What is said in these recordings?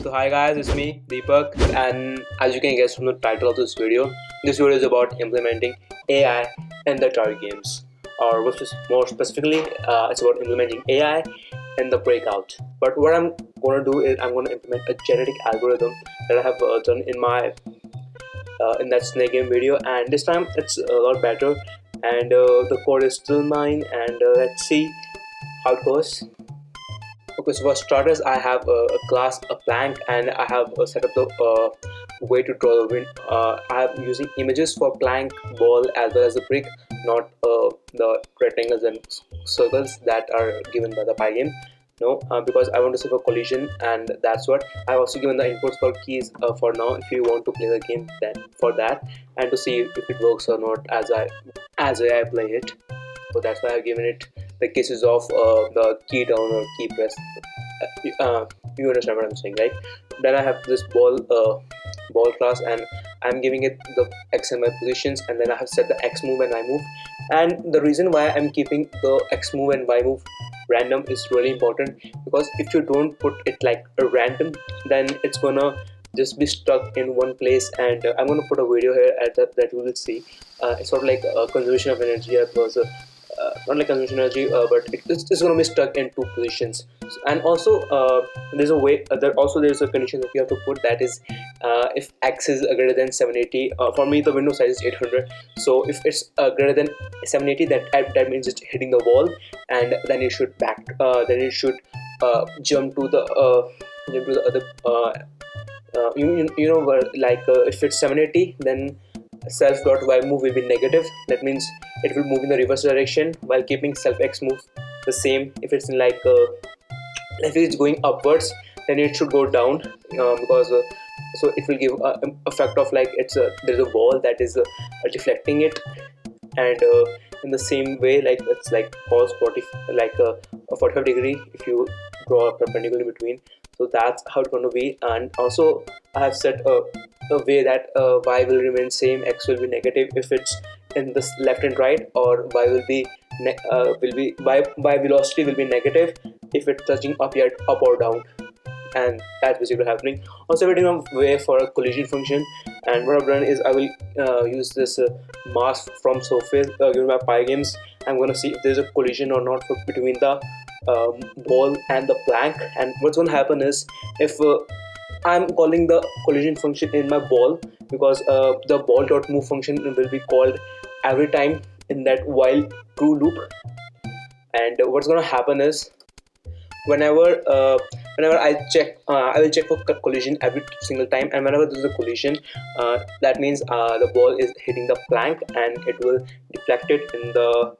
So hi guys, it's me Deepak, and as you can guess from the title of this video is about implementing AI in the target games, or more specifically, it's about implementing AI in the breakout. But what I'm going to do is I'm going to implement a genetic algorithm that I have done in that snake game video, and this time it's a lot better, and the code is still mine, and let's see how it goes. Okay, so for starters, I have a class, a plank, and I have set up the way to draw the wind. I am using images for plank, ball, as well as the brick, not the rectangles and circles that are given by the Pygame. No, because I want to see for collision, and that's what I've also given the inputs for keys for now. If you want to play the game, then for that, and to see if it works or not as I play it. So that's why I've given it the cases of the key down or key press. You understand what I'm saying, right? Then I have this ball class, and I'm giving it the x and y positions, and then I have set the x move and y move. And the reason why I'm keeping the x move and y move random is really important, because if you don't put it like a random, then it's gonna just be stuck in one place. And I'm gonna put a video here at that you will see. It's sort of like a conservation of energy, because not like conservation energy, but it's going to be stuck in two positions. And also there's a way there's a condition that you have to put, that is if x is greater than 780. For me the window size is 800, so if it's greater than 780, that means it's hitting the wall, and then it should jump to the other you know where, like if it's 780, then self dot y move will be negative. That means it will move in the reverse direction, while keeping self x move the same. If it's in like if it's going upwards, then it should go down, because so it will give a effect of like there's a wall that is deflecting it. And in the same way, like it's like cos 40, like a 45 degree if you draw a perpendicular in between. So that's how it's going to be. And also I have set a way that y will remain same, x will be negative if it's in the left and right, or y will be y velocity will be negative if it's touching up or down. And that's basically happening. Also waiting a way for a collision function, and what I've done is I will use this mask from surface given by Pygames. I'm gonna see if there's a collision or not between the ball and the plank. And what's going to happen is, if I'm calling the collision function in my ball, because the ball dot move function will be called every time in that while true loop. And what's going to happen is, whenever I will check for collision every single time, and whenever there's a collision, that means the ball is hitting the plank, and it will deflect it in the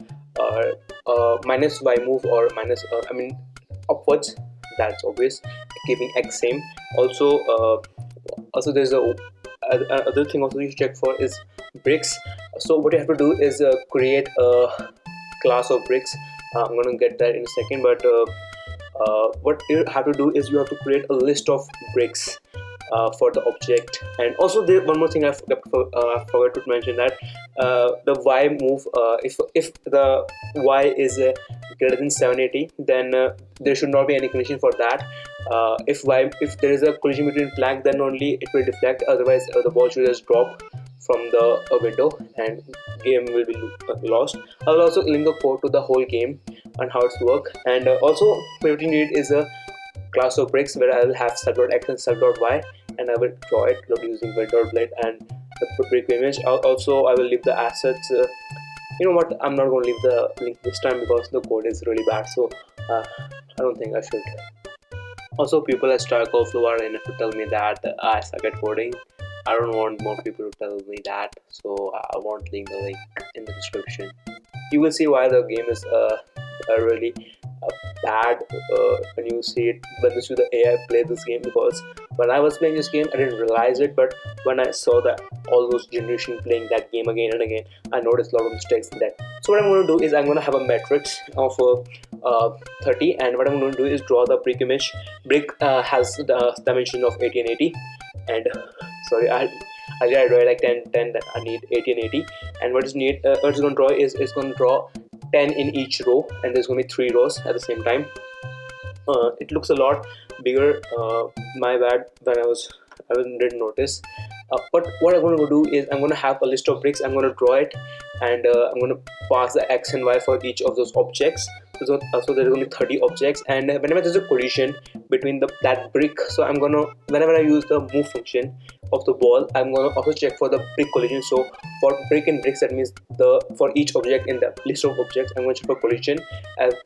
minus y move, or minus upwards. That's obvious, keeping x same. Also there's a other thing also you check for is bricks. So what you have to do is create a class of bricks. I'm gonna get that in a second, but what you have to do is you have to create a list of bricks for the object. And also there one more thing I forgot to mention, that the y move, if the y is greater than 780, then there should not be any condition for that. If there is a collision between plank, then only it will deflect, otherwise the ball should just drop from the window and game will be lost. I will also link a code to the whole game and how it's work. And also what you need is a class of bricks where I will have self.x and self.y, and I will draw it using wind.blade and the brick image. Also I will leave the assets. You know what, I'm not going to leave the link this time because the code is really bad, so I don't think I should. Also, people at Starcraft who are enough to tell me that I suck at coding. I don't want more people to tell me that, so I won't leave the link in the description. You will see why the game is really bad when you see it, when you see the AI play this game. Because when I was playing this game, I didn't realize it, but when I saw that all those generation playing that game again and again, I noticed a lot of mistakes in that. So what I'm going to do is I'm going to have a matrix of 30, and what I'm going to do is draw the brick image. Brick has the dimension of 80 and 80, and sorry, I draw like 10, that I need 80 and 80. And what it's going to draw is it's going to draw 10 in each row, and there's going to be 3 rows at the same time. It looks a lot, bigger. My bad, when I didn't notice. But what I'm going to do is I'm going to have a list of bricks. I'm going to draw it, and I'm going to pass the x and y for each of those objects. So there's only 30 objects, and whenever there's a collision between that brick, so I'm gonna, whenever I use the move function of the ball, I'm gonna also check for the brick collision. So for brick and bricks, that means for each object in the list of objects, I'm going to check for collision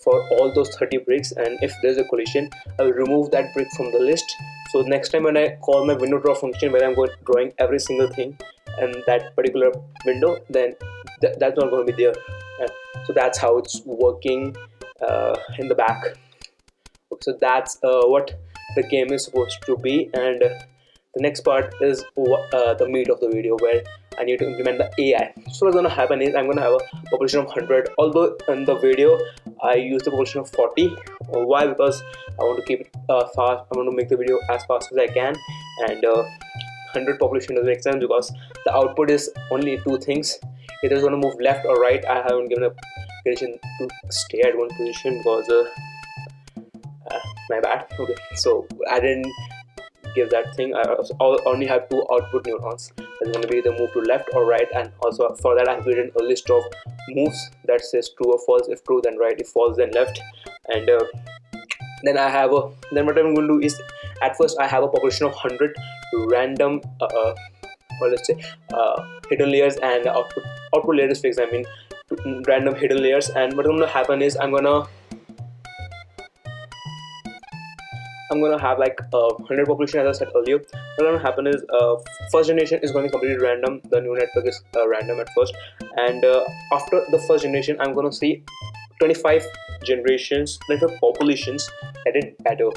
for all those 30 bricks, and if there's a collision, I will remove that brick from the list. So next time when I call my window draw function, where I'm drawing every single thing in that particular window, then that's not going to be there. So that's how it's working in the back. Okay, so that's what the game is supposed to be, and the next part is the meat of the video, where I need to implement the AI. So what's going to happen is I'm going to have a population of 100, although in the video I use the population of 40. Why? Because I want to keep it fast. I want to make the video as fast as I can, and 100 population doesn't make sense because the output is only two things. Either it's going to move left or right. I haven't given a condition to stay at one position because my bad. Okay, so I didn't give that thing. I only have two output neurons. That's going to be the move to left or right, and also for that I've written a list of moves that says true or false. If true, then right. If false, then left. And then I have then what I'm going to do is, at first I have a population of 100 random or let's say hidden layers, and output layer is fixed. I mean random hidden layers. And what's going to happen is I'm gonna have like 100 population, as I said earlier. What's going to happen is first generation is going to be completely random. The neural network is random at first, and after the first generation I'm going to see 25 generations, 25 populations that did better,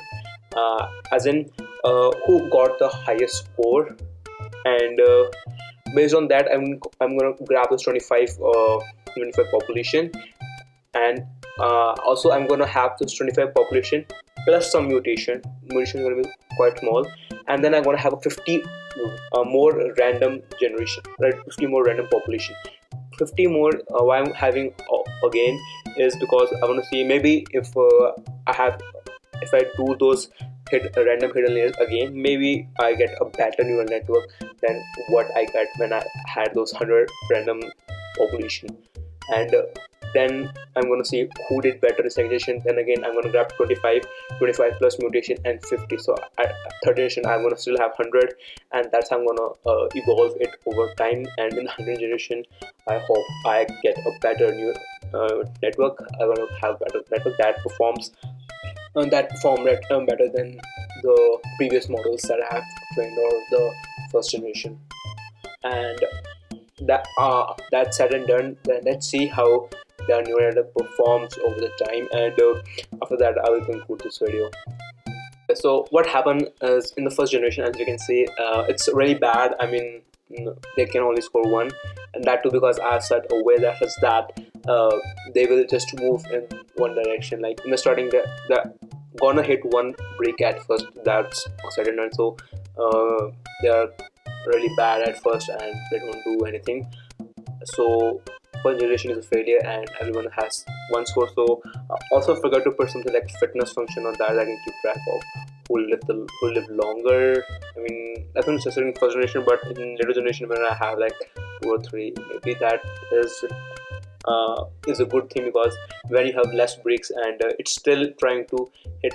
as in who got the highest score, and based on that I'm going to grab this 25 population, and also I'm going to have this 25 population plus some mutation is going to be quite small, and then I'm going to have a 50 more random generation, right? 50 more random population. 50 more. Why I'm having again is because I want to see maybe if I do those random hidden layers again, maybe I get a better neural network than what I got when I had those 100 random population. And then I'm going to see who did better in second generation. Then again I'm going to grab 25 plus mutation and 50. So at third generation I'm going to still have 100, and that's how I'm going to evolve it over time. And in the 100th generation I hope I get a better network. I'm going to have better network that performs better than the previous models that I have trained, or the first generation. And that's said and done. Then let's see how the neural network performs over the time, and after that I will conclude this video. So what happened is, in the first generation, as you can see, it's really bad. I mean, they can only score 1, and that too because I have set a way that is that they will just move in one direction. Like in the starting, they're gonna hit one brick at first. That's said and done. So they are really bad at first, and they don't do anything. So first generation is a failure, and everyone has one score. So also forgot to put something like fitness function on that. I can keep track of who live longer. I mean, that's not necessarily in first generation, but in later generation when I have like 2 or 3, maybe that is a good thing, because when you have less bricks and it's still trying to hit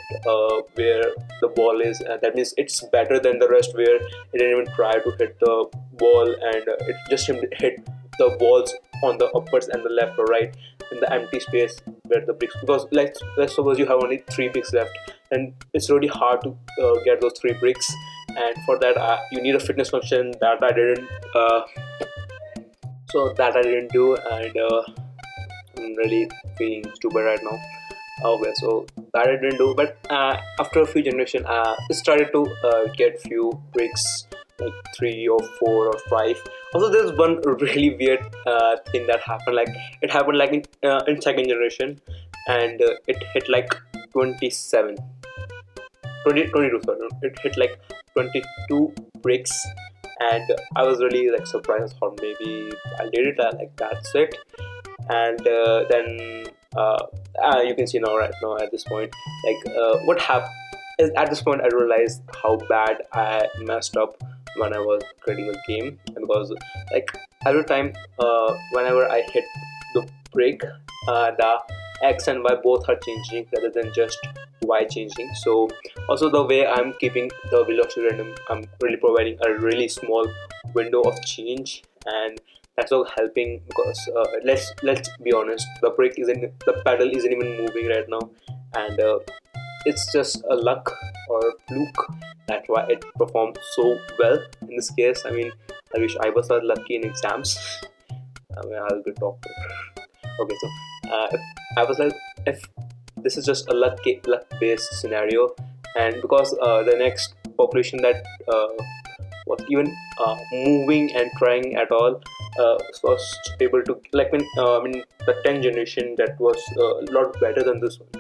where the ball is, that means it's better than the rest where it didn't even try to hit the ball, and it just hit the balls on the upwards and the left or right in the empty space where the bricks, because let's suppose you have only 3 bricks left, and it's really hard to get those 3 bricks, and for that you need a fitness function that I didn't do, and I'm really feeling stupid right now. Okay, so that I didn't do, but after a few generations it started to get few bricks, like 3 or 4 or 5. Also there's one really weird thing that happened. Like it happened like in second generation, and it hit like 22, sorry, it hit like 22 bricks, and I was really like surprised. I thought maybe I did it, like that's it. And then you can see now, right now at this point, like what happened at this point I realized how bad I messed up when I was creating a game, because like every time whenever I hit the break, the x and y both are changing rather than just y changing. So also the way I'm keeping the velocity random, I'm really providing a really small window of change, and that's all helping, because let's be honest, the pedal isn't even moving right now, and it's just a luck or fluke. That's why it performed so well in this case. I mean, I wish I was lucky in exams. I mean, I'll be doctor. Okay, so if I was like, if this is just a luck based scenario, and because the next population that was even moving and trying at all was able to, like when I mean the 10 generation that was a lot better than this one,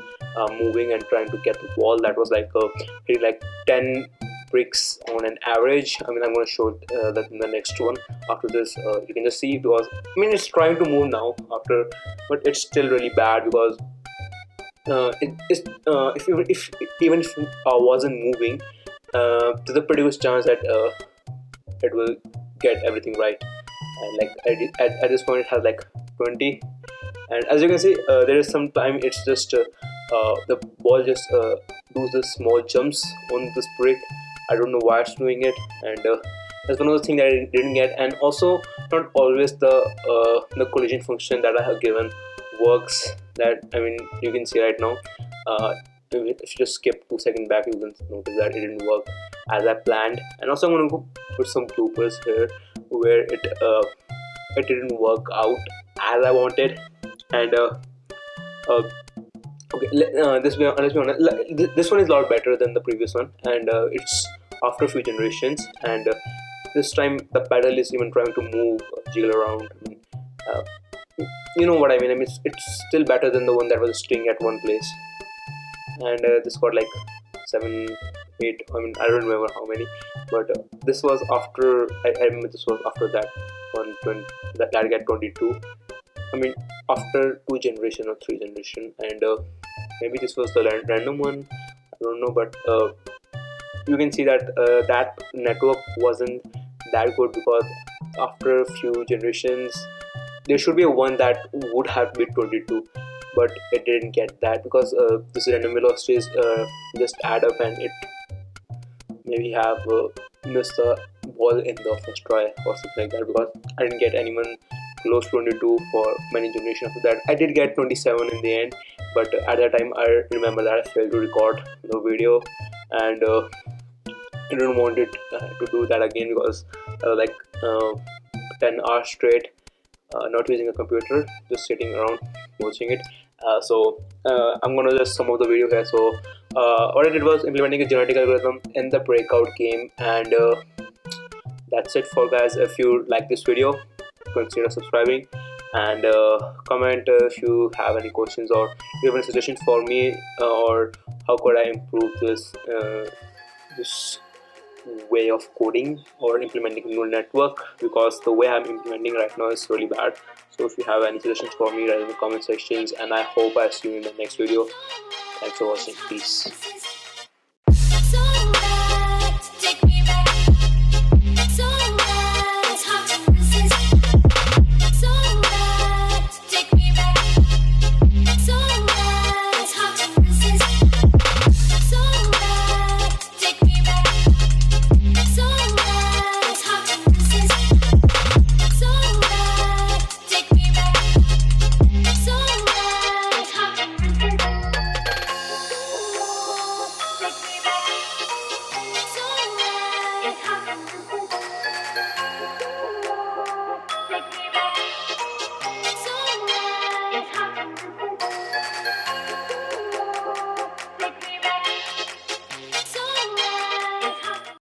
moving and trying to get the wall, that was like hitting like 10 bricks on an average. I mean, I'm going to show that in the next one. After this, you can just see, because I mean it's trying to move now after, but it's still really bad, because it is if even if wasn't moving, there's a pretty good chance that it will get everything right. And like at this point it has like 20, and as you can see, there is some time it's just the ball just does the small jumps on this brick. I don't know why it's doing it, and that's one of the things that I didn't get. And also, not always the collision function that I have given works. That, I mean, you can see right now, if you just skip 2 seconds back, you can notice that it didn't work as I planned. And also I'm going to go put some bloopers here where it didn't work out as I wanted. And okay, let's be honest, this one is a lot better than the previous one, and it's after a few generations, and this time the pedal is even trying to move, jiggle around. I mean, uh, you know what I mean. I mean, it's still better than the one that was staying at one place. And this got like 7, 8. I mean, I don't remember how many, but this was after. I remember this was after that one, that I got 22. I mean, after 2 generation or 3 generation, and maybe this was the random one. I don't know, but you can see that that network wasn't that good, because after a few generations there should be a one that would have been 22, but it didn't get that, because this random velocities just add up, and it maybe have missed the ball in the first try or something like that, because I didn't get anyone close to 22 for many generations after that. I did get 27 in the end, but at that time I remember that I failed to record the video, and I didn't want it to do that again, because like 10 hours straight not using a computer, just sitting around watching it. So I'm gonna just sum up the video here. So what I did was implementing a genetic algorithm in the breakout game, and that's it for guys. If you like this video, consider subscribing, and comment if you have any questions or you have any suggestions for me, or how could I improve this way of coding or implementing neural network, because the way I'm implementing right now is really bad. So if you have any suggestions for me, write in the comment sections, and I hope I see you in the next video. Thanks for watching. Peace.